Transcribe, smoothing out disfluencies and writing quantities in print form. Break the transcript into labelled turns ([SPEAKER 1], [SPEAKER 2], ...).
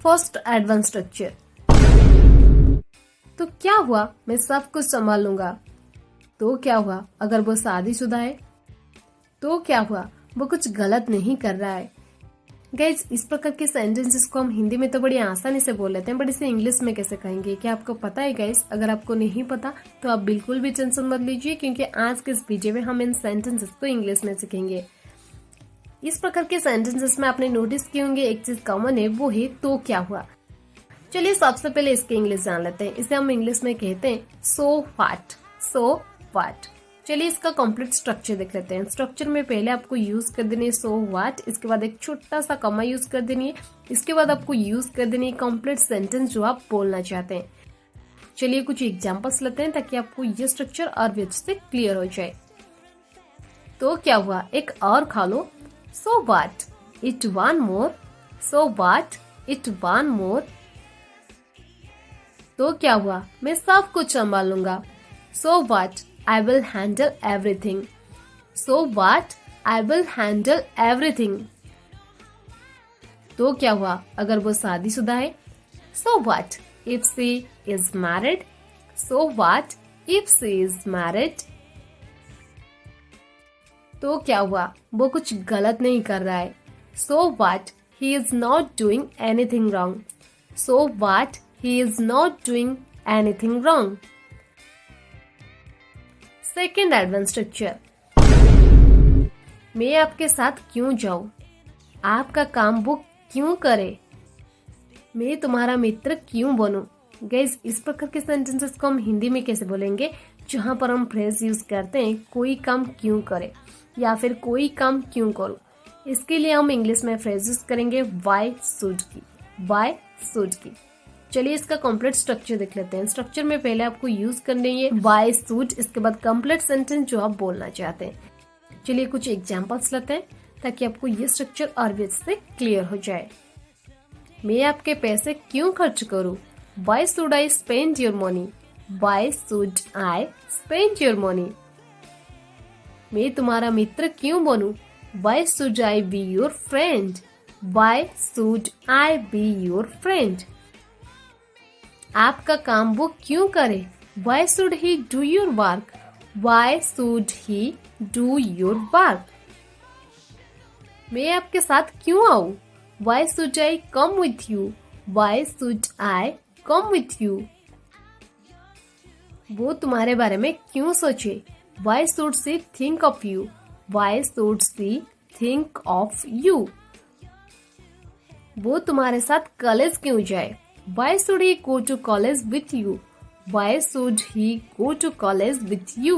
[SPEAKER 1] First advance structure. तो क्या हुआ, मैं सब कुछ संभाल लूंगा। तो क्या हुआ अगर वो शादीशुदा है? तो क्या हुआ वो कुछ गलत नहीं कर रहा है। गाइज, इस प्रकार के सेंटेंसेस को हम हिंदी में तो बड़ी आसानी से बोल लेते हैं, बट इसे इंग्लिश में कैसे कहेंगे क्या आपको पता है गाइज? अगर आपको नहीं पता तो आप बिल्कुल भी टेंशन मत लीजिए, क्योंकि आज के इस वीडियो में हम इन सेंटेंसेस को इंग्लिश में सीखेंगे। इस प्रकार के सेंटेंसेस में आपने नोटिस किए होंगे एक चीज कॉमन है, वो है तो क्या हुआ। चलिए सबसे पहले इसके इंग्लिश जान लेते हैं। इसे हम इंग्लिश में कहते हैं सो व्हाट। So what. चलिए इसका कंप्लीट स्ट्रक्चर देख लेते हैं। स्ट्रक्चर में पहले आपको यूज कर देनी है सो व्हाट, इसके बाद एक छोटा सा कॉमा यूज कर देनी है, इसके बाद आपको यूज कर देनी है कंप्लीट सेंटेंस जो आप बोलना चाहते हैं। चलिए कुछ एग्जांपल्स लेते हैं ताकि आपको ये स्ट्रक्चर और भी अच्छे से क्लियर हो जाए। तो क्या हुआ, एक और खा लो। So what, eat one more. So what, eat one more. तो क्या हुआ, मैं सब कुछ संभाल लूंगा। So what, I will handle everything. So what? I will handle everything. तो क्या हुआ अगर वो शादीशुदा है? So what if she is married? So what if she is married? तो क्या हुआ वो कुछ गलत नहीं कर रहा है। So what he is not doing anything wrong. So what he is not doing anything wrong. Second advance structure. मैं आपके साथ क्यों जाऊं? आपका काम वो क्यों करे? मैं तुम्हारा मित्र क्यों बनूं? गाइस, इस प्रकार के सेंटेंसेस को हम हिंदी में कैसे बोलेंगे जहां पर हम फ्रेज यूज करते हैं कोई काम क्यों करे या फिर कोई काम क्यों करूं। इसके लिए हम इंग्लिश में फ्रेज यूज करेंगे वाई शुड की। वाई शुड की। चलिए इसका कंप्लीट स्ट्रक्चर देख लेते हैं। स्ट्रक्चर में पहले आपको यूज करनी है वाई शुड, इसके बाद कंप्लीट सेंटेंस जो आप बोलना चाहते हैं। चलिए कुछ एग्जांपल्स लेते हैं ताकि आपको ये स्ट्रक्चर और भी से क्लियर हो जाए। मैं आपके पैसे क्यों खर्च करूं? Why should I spend your money. Why should I spend your money. मैं तुम्हारा मित्र क्यों बनूं? Why should I be your friend. Why should I be your friend. आपका काम वो क्यों करे? Why should he do your work? Why should he do your work? मैं आपके साथ क्यों आऊं? Why should I come with you? Why should I come with you? वो तुम्हारे बारे में क्यों सोचे? Why should she think of you? Why should she think of you? वो तुम्हारे साथ कॉलेज क्यों जाए? Why should he go to college with you? Why should he go to college with you?